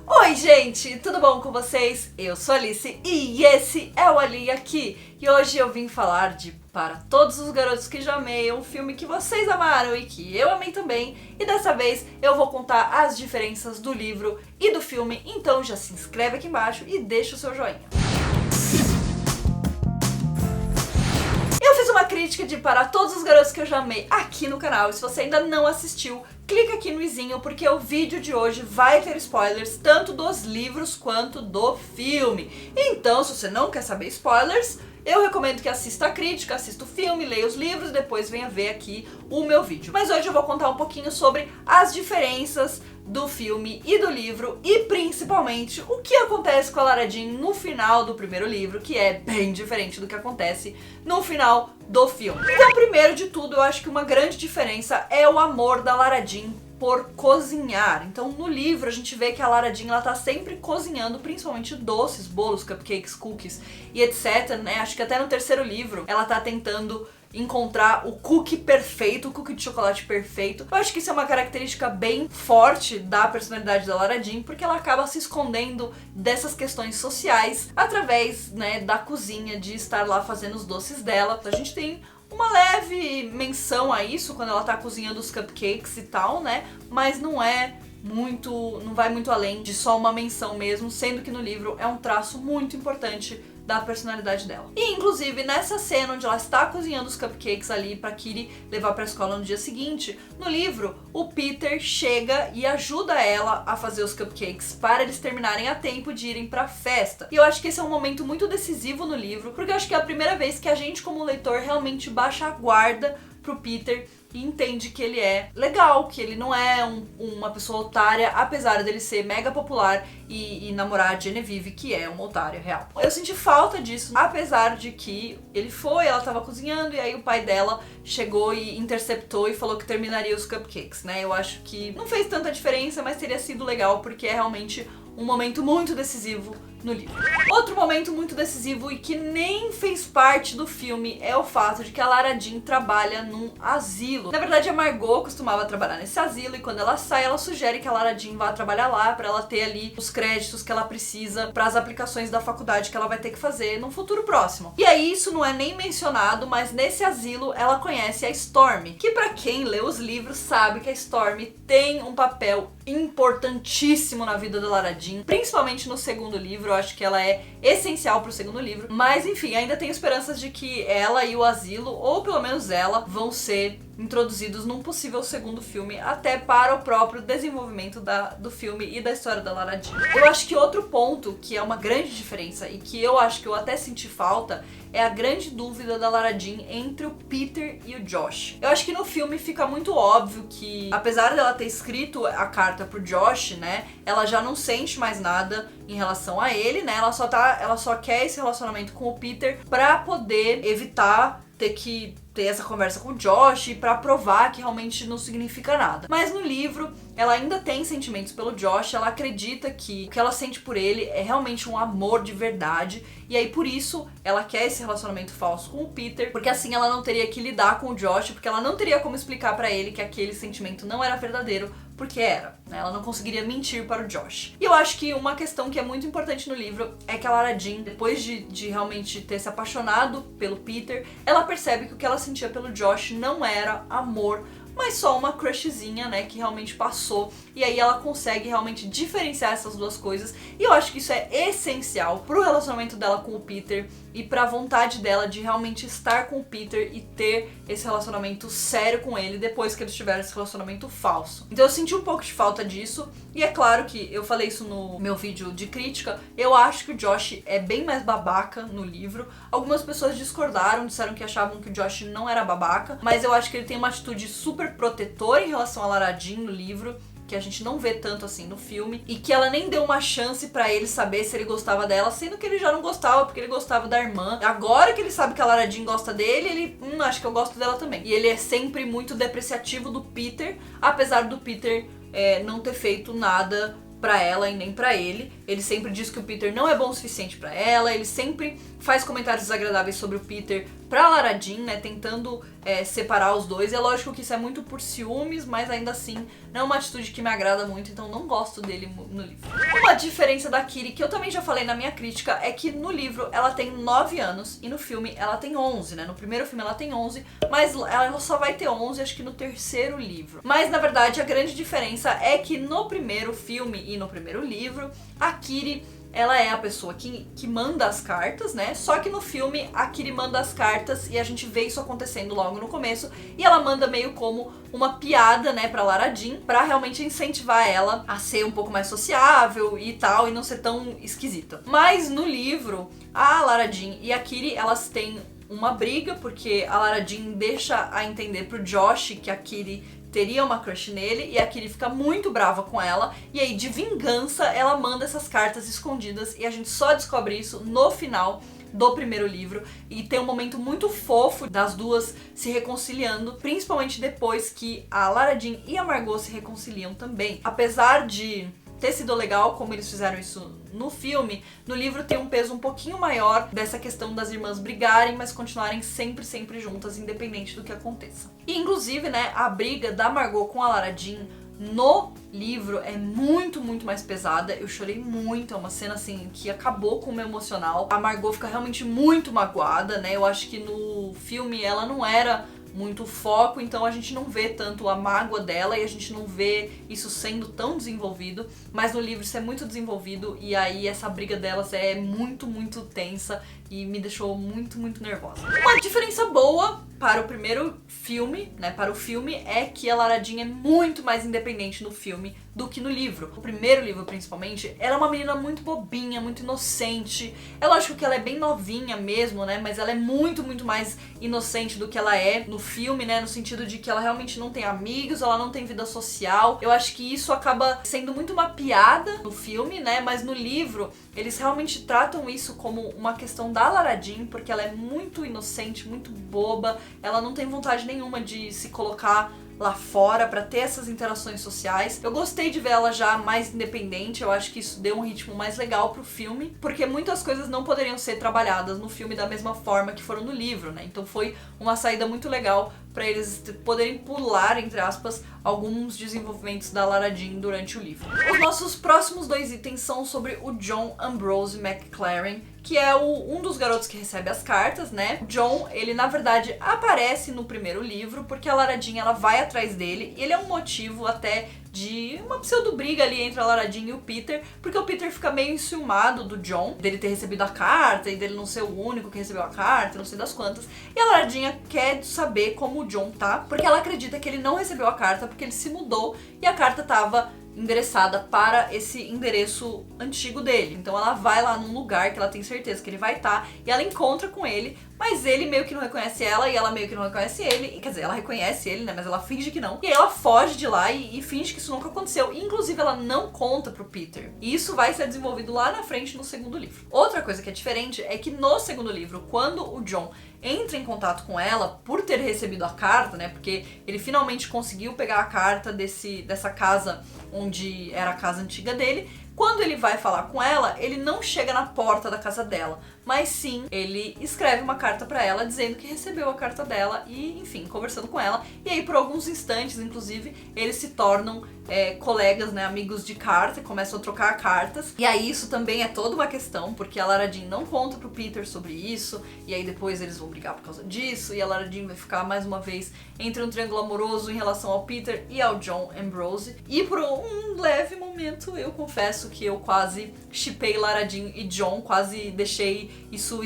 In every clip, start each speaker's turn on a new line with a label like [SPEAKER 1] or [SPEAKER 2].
[SPEAKER 1] Oi gente, tudo bom com vocês? Eu sou a Alice e esse é o Ali Aqui. E hoje eu vim falar de Para Todos os Garotos que Já Amei, um filme que vocês amaram e que eu amei também. E dessa vez eu vou contar as diferenças do livro e do filme, então já se inscreve aqui embaixo e deixa o seu joinha. Eu fiz uma crítica de Para Todos os Garotos que Eu Já Amei aqui no canal, e se você ainda não assistiu, clica aqui no izinho porque o vídeo de hoje vai ter spoilers tanto dos livros quanto do filme. Então, se você não quer saber spoilers, eu recomendo que assista a crítica, assista o filme, leia os livros e depois venha ver aqui o meu vídeo. Mas hoje eu vou contar um pouquinho sobre as diferenças do filme e do livro e principalmente o que acontece com a Lara Jean no final do primeiro livro, que é bem diferente do que acontece no final do filme. Então, primeiro de tudo, eu acho que uma grande diferença é o amor da Lara Jean por cozinhar. Então, no livro a gente vê que a Lara Jean ela tá sempre cozinhando, principalmente doces, bolos, cupcakes, cookies e etc, né? Acho que até no terceiro livro ela tá tentando encontrar o cookie perfeito, o cookie de chocolate perfeito. Eu acho que isso é uma característica bem forte da personalidade da Lara Jean, porque ela acaba se escondendo dessas questões sociais através, né, da cozinha, de estar lá fazendo os doces dela. A gente tem uma leve menção a isso quando ela tá cozinhando os cupcakes e tal, né? Mas não vai muito além de só uma menção mesmo, sendo que no livro é um traço muito importante da personalidade dela. E inclusive nessa cena onde ela está cozinhando os cupcakes ali pra Kitty levar pra escola no dia seguinte, no livro o Peter chega e ajuda ela a fazer os cupcakes para eles terminarem a tempo de irem pra festa. E eu acho que esse é um momento muito decisivo no livro, porque eu acho que é a primeira vez que a gente como leitor realmente baixa a guarda pro Peter e entende que ele é legal, que ele não é uma pessoa otária, apesar dele ser mega popular e namorar a Genevieve, que é uma otária real. Eu senti falta disso, apesar de que ela tava cozinhando e aí o pai dela chegou e interceptou e falou que terminaria os cupcakes, né? Eu acho que não fez tanta diferença, mas teria sido legal porque é realmente um momento muito decisivo no livro. Outro momento muito decisivo e que nem fez parte do filme é o fato de que a Lara Jean trabalha num asilo. Na verdade, a Margot costumava trabalhar nesse asilo e quando ela sai, ela sugere que a Lara Jean vá trabalhar lá pra ela ter ali os créditos que ela precisa para as aplicações da faculdade que ela vai ter que fazer num futuro próximo. E aí, isso não é nem mencionado, mas nesse asilo ela conhece a Stormy, que pra quem lê os livros sabe que a Stormy tem um papel importantíssimo na vida da Lara Jean, principalmente no segundo livro. Eu acho que ela é essencial pro segundo livro, mas enfim, ainda tenho esperanças de que ela e o asilo, ou pelo menos ela, vão ser introduzidos num possível segundo filme, até para o próprio desenvolvimento do filme e da história da Lara Jean. Eu acho que outro ponto que é uma grande diferença e que eu acho que eu até senti falta é a grande dúvida da Lara Jean entre o Peter e o Josh. Eu acho que no filme fica muito óbvio que, apesar dela ter escrito a carta pro Josh, né, ela já não sente mais nada em relação a ele, né, ela só quer esse relacionamento com o Peter pra poder evitar ter que ter essa conversa com o Josh e pra provar que realmente não significa nada. Mas no livro, ela ainda tem sentimentos pelo Josh, ela acredita que o que ela sente por ele é realmente um amor de verdade, e aí por isso ela quer esse relacionamento falso com o Peter, porque assim ela não teria que lidar com o Josh, porque ela não teria como explicar pra ele que aquele sentimento não era verdadeiro, porque era, né? Ela não conseguiria mentir para o Josh. E eu acho que uma questão que é muito importante no livro é que a Lara Jean, depois de realmente ter se apaixonado pelo Peter, ela percebe que o que ela sentia pelo Josh não era amor, mas só uma crushzinha, né, que realmente passou. E aí ela consegue realmente diferenciar essas duas coisas. E eu acho que isso é essencial pro relacionamento dela com o Peter e pra vontade dela de realmente estar com o Peter e ter esse relacionamento sério com ele depois que eles tiveram esse relacionamento falso. Então eu senti um pouco de falta disso. E é claro que eu falei isso no meu vídeo de crítica, eu acho que o Josh é bem mais babaca no livro. Algumas pessoas discordaram, disseram que achavam que o Josh não era babaca, mas eu acho que ele tem uma atitude super protetora em relação a Lara Jean no livro, que a gente não vê tanto assim no filme, e que ela nem deu uma chance pra ele saber se ele gostava dela, sendo que ele já não gostava, porque ele gostava da irmã. Agora que ele sabe que a Lara Jean gosta dele, ele, acho que eu gosto dela também. E ele é sempre muito depreciativo do Peter, apesar do Peter não ter feito nada pra ela e nem pra ele. Ele sempre diz que o Peter não é bom o suficiente pra ela, ele sempre faz comentários desagradáveis sobre o Peter pra Lara Jean, né, tentando separar os dois. E é lógico que isso é muito por ciúmes, mas ainda assim não é uma atitude que me agrada muito, então não gosto dele no livro. Uma diferença da Kiri, que eu também já falei na minha crítica, é que no livro ela tem 9 anos e no filme ela tem 11, né? No primeiro filme ela tem 11, mas ela só vai ter 11, acho que no terceiro livro. Mas na verdade a grande diferença é que no primeiro filme e no primeiro livro, a Kiri, ela é a pessoa que manda as cartas, né? Só que no filme a Kiri manda as cartas e a gente vê isso acontecendo logo no começo. E ela manda meio como uma piada, né, pra Lara Jean, pra realmente incentivar ela a ser um pouco mais sociável e tal, e não ser tão esquisita. Mas no livro, a Lara Jean e a Kiri, elas têm uma briga, porque a Lara Jean deixa a entender pro Josh que a Kiri teria uma crush nele, e a Kiri fica muito brava com ela, e aí de vingança ela manda essas cartas escondidas, e a gente só descobre isso no final do primeiro livro, e tem um momento muito fofo das duas se reconciliando, principalmente depois que a Lara Jean e a Margot se reconciliam também. Apesar de ter sido legal como eles fizeram isso no filme, no livro tem um peso um pouquinho maior dessa questão das irmãs brigarem, mas continuarem sempre juntas, independente do que aconteça. E inclusive, né, a briga da Margot com a Lara Jean no livro é muito mais pesada. Eu chorei muito, é uma cena assim que acabou com o meu emocional. A Margot fica realmente muito magoada, né? Eu acho que no filme ela não era muito foco, então a gente não vê tanto a mágoa dela e a gente não vê isso sendo tão desenvolvido, mas no livro isso é muito desenvolvido, e aí essa briga delas é muito tensa e me deixou muito nervosa. Uma diferença boa para o primeiro filme, né, para o filme, é que a Lara Jean é muito mais independente no filme do que no livro. O primeiro livro, principalmente, ela é uma menina muito bobinha, muito inocente. É lógico que ela é bem novinha mesmo, né, mas ela é muito mais inocente do que ela é no filme, né, no sentido de que ela realmente não tem amigos, ela não tem vida social. Eu acho que isso acaba sendo muito uma piada no filme, né, mas no livro eles realmente tratam isso como uma questão da Lara Jean, porque ela é muito inocente, muito boba, ela não tem vontade nenhuma de se colocar lá fora pra ter essas interações sociais. Eu gostei de ver ela já mais independente, eu acho que isso deu um ritmo mais legal pro filme, porque muitas coisas não poderiam ser trabalhadas no filme da mesma forma que foram no livro, né? Então foi uma saída muito legal pra eles poderem pular, entre aspas, alguns desenvolvimentos da Lara Jean durante o livro. Os nossos próximos 2 itens são sobre o John Ambrose McLaren, que é um dos garotos que recebe as cartas, né? O John, ele na verdade aparece no primeiro livro, porque a Lara Jean, ela vai atrás dele, e ele é um motivo até de uma pseudo-briga ali entre a Lara Jean e o Peter, porque o Peter fica meio enciumado do John, dele ter recebido a carta e dele não ser o único que recebeu a carta, não sei das quantas, e a Lara Jean quer saber como o John tá, porque ela acredita que ele não recebeu a carta porque ele se mudou e a carta tava endereçada para esse endereço antigo dele. Então ela vai lá num lugar que ela tem certeza que ele vai estar, e ela encontra com ele, mas ele meio que não reconhece ela e ela meio que não reconhece ele. E, quer dizer, ela reconhece ele, né, mas ela finge que não. E aí ela foge de lá e finge que isso nunca aconteceu. E, inclusive, ela não conta pro Peter. E isso vai ser desenvolvido lá na frente no segundo livro. Outra coisa que é diferente é que no segundo livro, quando o John entra em contato com ela por ter recebido a carta, né, porque ele finalmente conseguiu pegar a carta dessa casa onde era a casa antiga dele. Quando ele vai falar com ela, ele não chega na porta da casa dela, mas sim, ele escreve uma carta pra ela dizendo que recebeu a carta dela e, enfim, conversando com ela. E aí, por alguns instantes, inclusive, eles se tornam colegas, né, amigos de carta, começam a trocar cartas. E aí isso também é toda uma questão, porque a Lara Jean não conta pro Peter sobre isso, e aí depois eles vão brigar por causa disso, e a Lara Jean vai ficar mais uma vez entre um triângulo amoroso em relação ao Peter e ao John Ambrose. E por um leve momento, eu confesso que eu quase shippei Lara Jean e John, quase deixei isso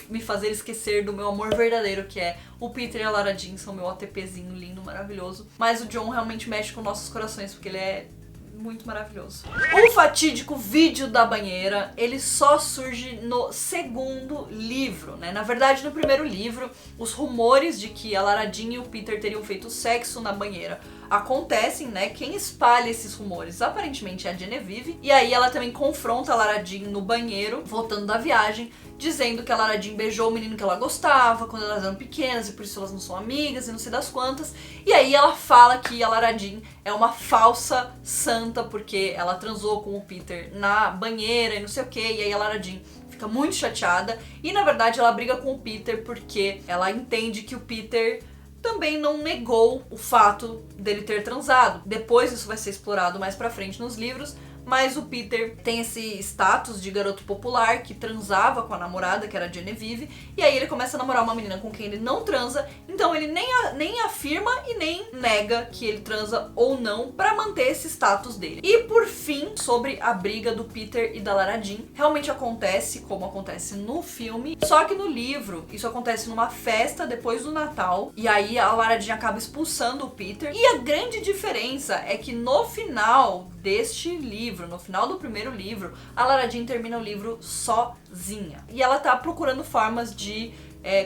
[SPEAKER 1] me fazer esquecer do meu amor verdadeiro, que é o Peter e a Lara Jean, são meu OTPzinho lindo, maravilhoso. Mas o John realmente mexe com nossos corações, porque ele é muito maravilhoso. O fatídico vídeo da banheira, ele só surge no segundo livro, né? Na verdade, no primeiro livro, os rumores de que a Lara Jean e o Peter teriam feito sexo na banheira acontecem, né? Quem espalha esses rumores aparentemente é a Genevieve. E aí ela também confronta a Lara Jean no banheiro, voltando da viagem, dizendo que a Lara Jean beijou o menino que ela gostava quando elas eram pequenas e por isso elas não são amigas e não sei das quantas. E aí ela fala que a Lara Jean é uma falsa santa porque ela transou com o Peter na banheira e não sei o que. E aí a Lara Jean fica muito chateada e na verdade ela briga com o Peter porque ela entende que o Peter também não negou o fato dele ter transado. Depois isso vai ser explorado mais pra frente nos livros, mas o Peter tem esse status de garoto popular que transava com a namorada, que era a Genevieve, e aí ele começa a namorar uma menina com quem ele não transa, então ele nem afirma e nem nega que ele transa ou não pra manter esse status dele. E por fim, sobre a briga do Peter e da Lara Jean, realmente acontece como acontece no filme, só que no livro isso acontece numa festa depois do Natal, e aí a Lara Jean acaba expulsando o Peter, e a grande diferença é que no final deste livro, no final do primeiro livro, a Lara Jean termina o livro sozinha. E ela tá procurando formas de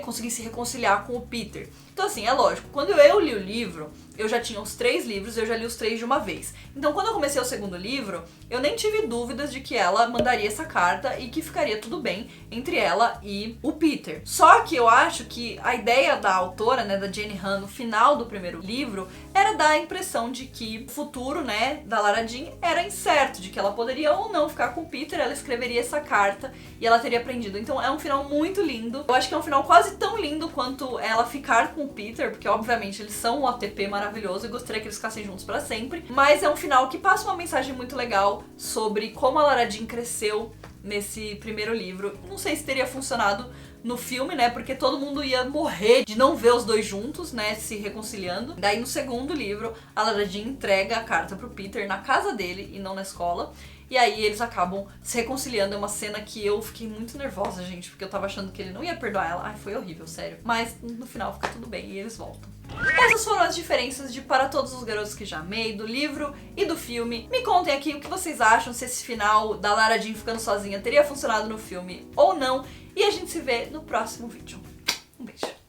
[SPEAKER 1] conseguir se reconciliar com o Peter. Então assim, é lógico, quando eu li o livro, eu já tinha os 3 livros, eu já li os 3 de uma vez. Então quando eu comecei o segundo livro, eu nem tive dúvidas de que ela mandaria essa carta e que ficaria tudo bem entre ela e o Peter. Só que eu acho que a ideia da autora, né, da Jenny Han, no final do primeiro livro, era dar a impressão de que o futuro, né, da Lara Jean era incerto, de que ela poderia ou não ficar com o Peter, ela escreveria essa carta e ela teria aprendido. Então é um final muito lindo. Eu acho que é um final quase tão lindo quanto ela ficar com o Peter, porque obviamente eles são um OTP maravilhoso e gostaria que eles ficassem juntos pra sempre. Mas é um final que passa uma mensagem muito legal sobre como a Lara Jean cresceu nesse primeiro livro. Não sei se teria funcionado no filme, né, porque todo mundo ia morrer de não ver os dois juntos, né, se reconciliando. Daí no segundo livro, a Lara Jean entrega a carta pro Peter na casa dele e não na escola. E aí eles acabam se reconciliando. É uma cena que eu fiquei muito nervosa, gente, porque eu tava achando que ele não ia perdoar ela. Ai, foi horrível, sério. Mas no final fica tudo bem e eles voltam. Essas foram as diferenças de Para Todos os Garotos que Já Amei, do livro e do filme. Me contem aqui o que vocês acham, se esse final da Lara Jean ficando sozinha teria funcionado no filme ou não. E a gente se vê no próximo vídeo. Um beijo.